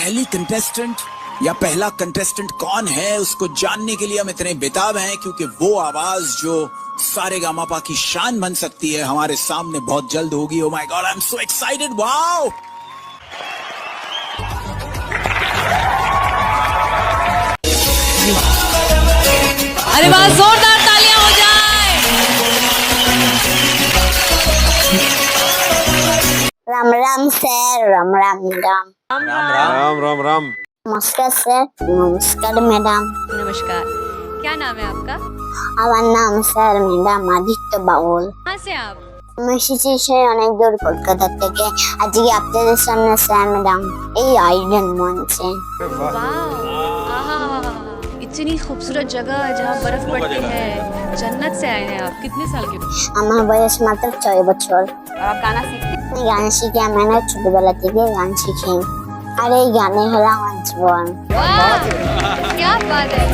पहली कंटेस्टेंट या पहला कंटेस्टेंट कौन है उसको जानने के लिए हम इतने बेताब हैं, क्योंकि वो आवाज जो सारेगामापा की शान बन सकती है हमारे सामने बहुत जल्द होगी। Oh my god, I am so excited. Wow, अरे वाह, जोरदार तालियां हो जाए। Ram Ram sir, Ram Ram madam. राम राम राम। नमस्कार सर, नमस्कार मैडम। नमस्कार, क्या नाम है आपका? আমার নাম স্যার ম্যাডাম আদিত্য বাউল। कहाँ से आप? আমি এসেছি সেই অনেক দূর কলকাতা থেকে। আজকে আপনাদের সামনে স্যার ম্যাডাম এই আইডেন মঞ্চে। वाह, आहा, इतनी खूबसूरत जगह जहाँ बर्फ पड़ती है। जन्नत से आए हैं आप। कितने साल के? আমার বয়স মাত্র 6 বছর। और आप গানা सीखते हैं? আমি গান শিখি, আমি অনেক ছোটবেলা থেকে গান শিখি। আর এই গানে হলো আমার জীবন। वाह, क्या बात है।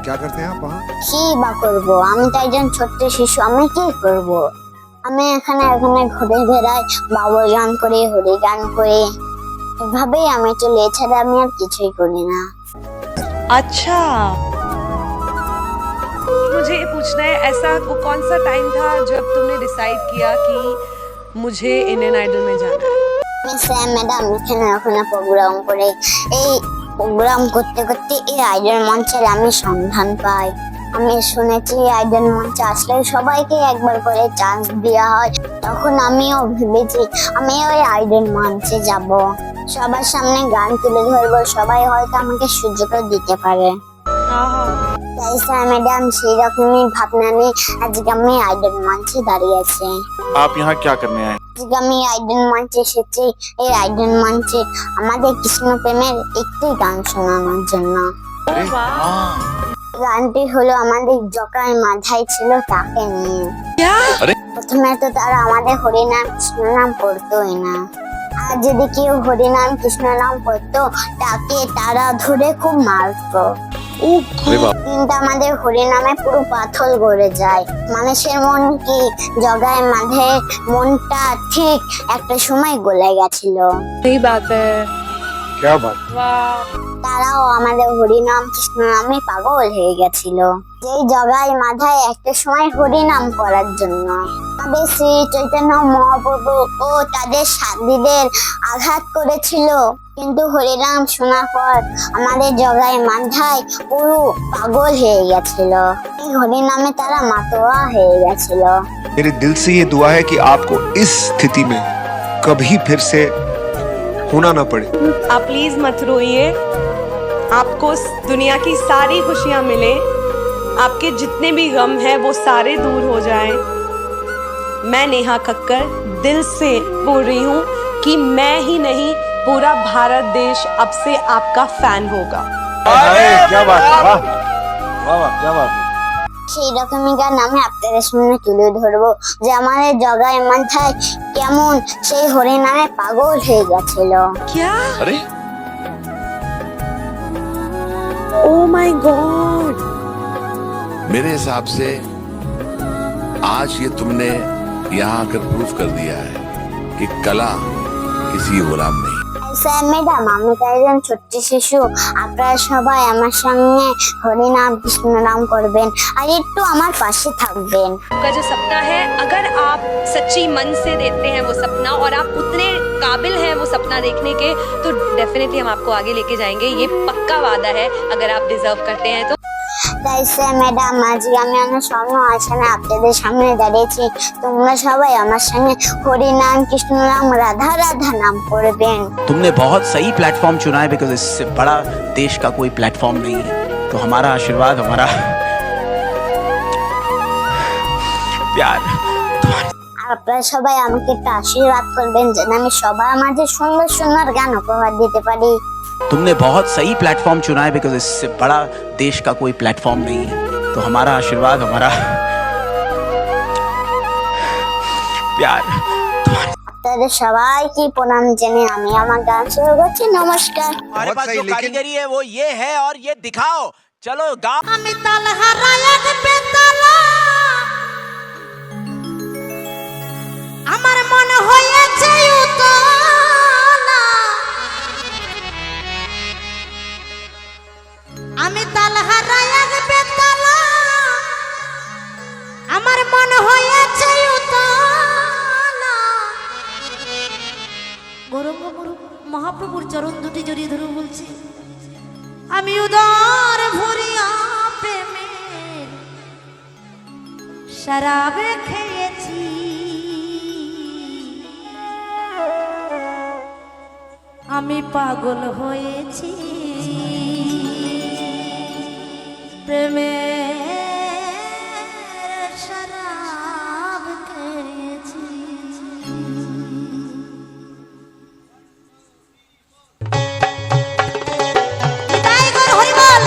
क्या करते हैं आप वहाँ? কি বা করবো, আমি তো একজন ছোট্ট শিশু, আমি কি করব? আমি এখানে ঘুরে বেড়াই, বাউল গান করে, হরি গান করে, এভাবেই আমি চলে, এছাড়া আমি আর কিছুই করি না। अच्छा, मुझे ये पूछना है, ऐसा वो कौन सा टाइम था जब तुमने डिसाइड किया कि मुझे इंडियन आइडल में जाना है? আমি স্যার ম্যাডাম এখানে প্রোগ্রাম করে, এই প্রোগ্রাম করতে করতে এই আইডল মঞ্চের আমি সন্ধান পাই। আমি শুনেছি এই আইডল মঞ্চে আসলে সবাইকে একবার করে চান্স দেওয়া হয়। তখন আমিও ভেবেছি আমিও ওই আইডল মঞ্চে যাব, সবার সামনে গান তুলে ধরবো, সবাই হয়তো আমাকে সুযোগও দিতে পারে। তাই স্যার ম্যাডাম সেই রকমই ভাবনা নিয়ে আজকে আমি আইডল মঞ্চে দাঁড়িয়ে আছি। आप यहाँ क्या करने आए? আজকে আমি আইডল মঞ্চে এসেছি এই আইডল মঞ্চে আমাদের কৃষ্ণ প্রেমের একটি গান শোনানোর জন্য। গানটি হলো আমাদের জকার মাথায় ছিল তাকে নিয়ে। প্রথমে তো তারা আমাদের হরিনাম কৃষ্ণ নাম পড়তোই না, আর যদি কেউ হরিনাম কৃষ্ণ নাম পড়তো তাকে তারা ধরে খুব মারতো। কিন্তু আমাদের হরিনামে পুরো পাথর গড়ে যায়। মানুষের মন কি, জগায় মাঝে মনটা ঠিক একটা সময় গলে গেছিল। सही बात है। क्या बात? वाह, তারাও আমাদের হরিনাম কৃষ্ণ নামে পাগল হয়ে গেছিল, যেই জগায় মাথায় একটা সময় হরিনাম করার জন্য আমাদের শ্রী চৈতন্য মহাপ্রভু ও তাদের সাথীদের আঘাত করেছিল। কিন্তু হরিনাম শোনার পর আমাদের জগায় মাথায় পুরো পাগল হয়ে গেছিল, এই হরিনামে তারা মাতোয়া হয়ে গেছিল। मेरे दिल से ये दुआ है कि आपको इस स्थिति में कभी फिर से होना ना पड़े। आप प्लीज मत रोइए, आपको दुनिया की सारी खुशियां मिले, आपके जितने भी गम हैं वो सारे दूर हो जाएं। मैं नेहा कक्कर दिल से बोल रही हूँ कि मैं ही नहीं, पूरा भारत देश अब से आपका फैन होगा। क्या बात है, वाह वाह वाह, क्या बात है। সেই রকমই গান আমি আপনাদের সামনে তুলে ধরবো যে আমাদের জগায় মাথায় কেমন সেই হরিনামে পাগল হয়ে গেছিল। क्या? अरे ओ माय गॉड, मेरे हिसाब से आज ये तुमने यहाँ आकर प्रूफ कर दिया है कि कला किसी गुलाम नहीं। স্যার ম্যাডাম, আমি তো একজন ছোট্ট শিশু, আপনারা সবাই আমার সঙ্গে হরিনাম কৃষ্ণ নাম করবেন আর একটু আমার পাশে থাকবেন। आपका जो सपना है, अगर आप सच्ची मन से देखते हैं वो सपना और आप उतने काबिल हैं वो सपना देखने के, तो डेफिनेटली हम आपको आगे लेके जाएंगे। ये पक्का वादा है, अगर आप डिजर्व करते हैं तो। তাই স্যার ম্যাডাম আজকে আমি অনেক স্বর্ণ আশানে আপনাদের সামনে দাঁড়িয়েছি, তোমরা সবাই আমার সঙ্গে হরিনাম কৃষ্ণ নাম রাধা রাধা নাম করবেন। तुमने बहुत सही प्लेटफॉर्म चुना है, बिकॉज इससे बड़ा देश का कोई प्लेटफॉर्म नहीं है। तो हमारा आशीर्वाद, हमारा प्यार আর আপনারা সবাই আমাকে একটু আশীর্বাদ করবেন যেন আমি সবার মাঝে সুন্দর সুন্দর গান উপহার দিতে পারি। तुमने बहुत सही प्लेटफॉर्म चुना है, बिकॉज इससे बड़ा देश का कोई प्लेटफॉर्म नहीं है। तो हमारा आशीर्वाद, हमारा प्यार আপনাদের সবাইকে প্রণাম জেনে আমি আমার গান শুরু করছি। নমস্কার। हमारे पास जो कारीगरी है वो ये है, और ये दिखाओ। चलो गाओ। আমি তাল হারায় বেতালা, আমার মন হয়েছে উতলা, শরাব খেয়েছি আমি পাগল হয়েছি প্রেমের শরাব খেয়েছি টাইগার হরিবল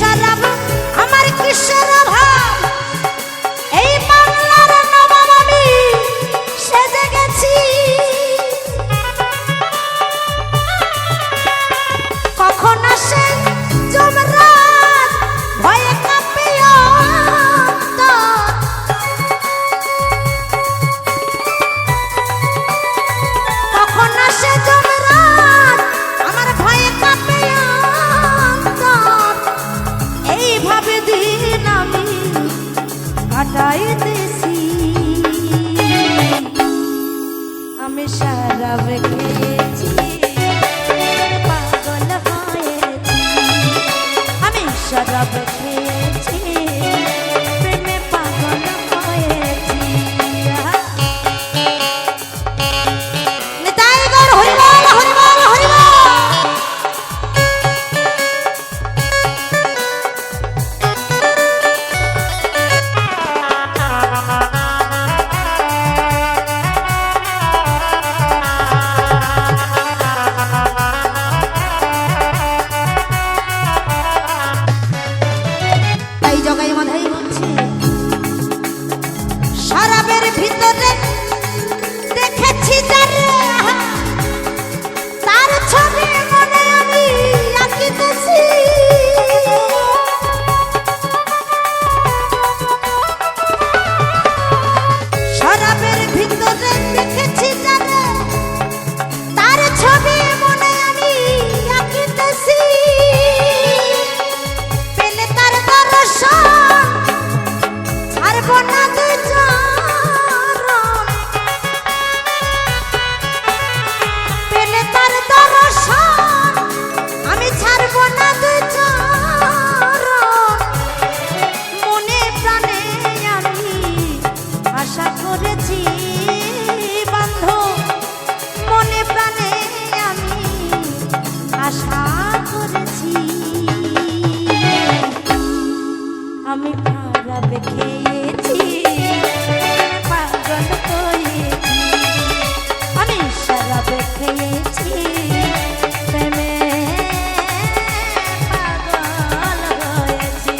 শরাব আমার কিসের অভাব এই বাংলার নবাব আমি সেজে গেছি কখন আসে যমরাজ ভয়ে কাঁপে অন্তর কখন আসে যমরাজ আমার ভয়ে কাঁপে এইভাবে দিন আমি কাটাইতেছি আমি শরাব খেয়েছি পাগল হয়েছি আমি শরাব খেয়েছি প্রেমে পাগল হয়েছি নিতাই গৌর হরিবল হরিবল হরিবল শরাবের ভিতরে দেখেছি যারে তার ছবি মনে আমি আঁকিতেছি শরাবের ভিতরে দেখেছি যারে তার ছবি মনে আমি আঁকিতেছি পেলে তার দর্শন ছাড়ব না দুই চরণ পেলে তার দর্শন আমি ছাড়ব না দুই চরণ মনে প্রাণে আমি আশা করেছি বান্ধব মনে প্রাণে আমি আশা করেছি আমি শরাব খেয়েছি পাগল হয়েছি আমি শরাব খেয়েছি প্রেমে পাগল হয়েছি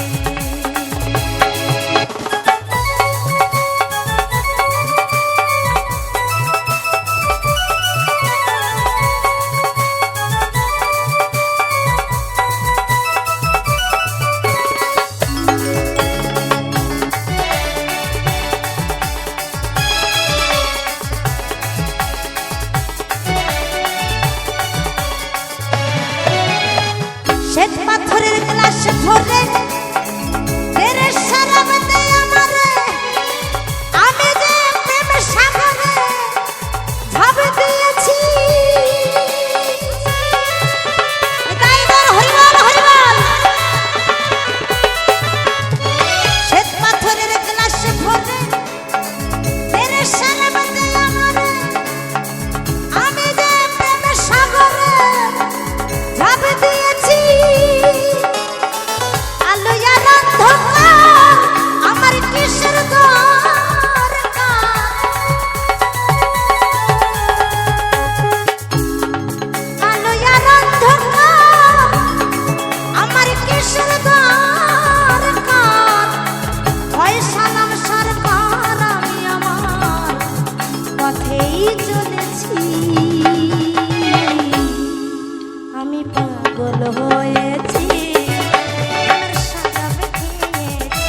সালাম সরকার আমি আমার পথেই চলেছি আমি পাগল হয়েছি আমার সারাপ খেয়েছি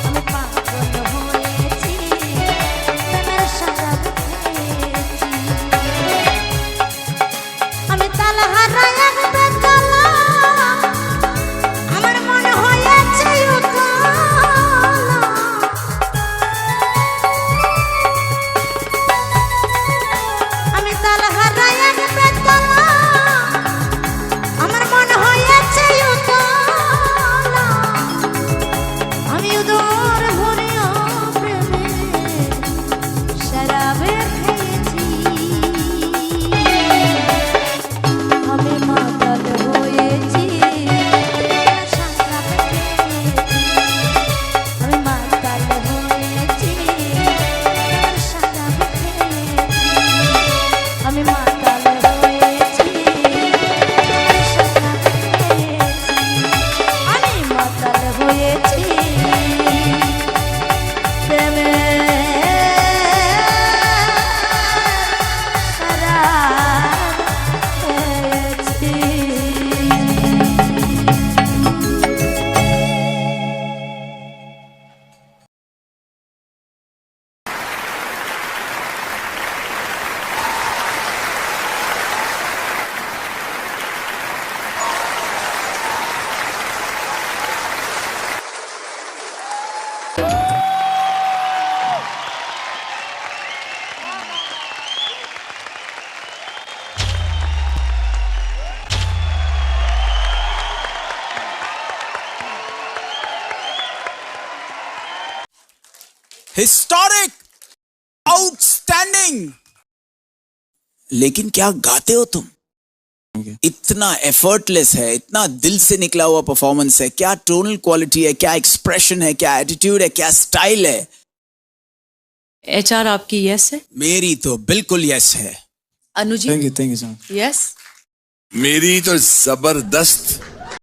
আমি পাগল হয়েছি আমার সারাপ খেয়েছি আমি তালা হারাই এক বেতালা আমার মনে হয়েছে উতালা আমি তালা হারাই এক বেতালা আমার মনে হয়েছে উতালা আমি উদর ভরিয়া প্রেমে শরাবে খেয়েছি আমি মাতাল হয়েছি শরাবে খেয়েছি আমি মাতাল হয়েছি শরাবে খেয়েছি আমি মাতাল হয়েছি আমি মাতাল হয়েছি প্রেমে শরাব খেয়েছি हिस्टोरिक, आउटस्टैंडिंग। लेकिन क्या गाते हो तुम? इतना एफर्टलेस है, इतना दिल से निकला हुआ परफॉर्मेंस है। क्या टोनल क्वालिटी है, क्या एक्सप्रेशन है, क्या एटीट्यूड है, क्या स्टाइल है। HR आपकी यस है? मेरी तो बिल्कुल यस है। Anuji? Thank you sir. Yes? मेरी तो जबरदस्त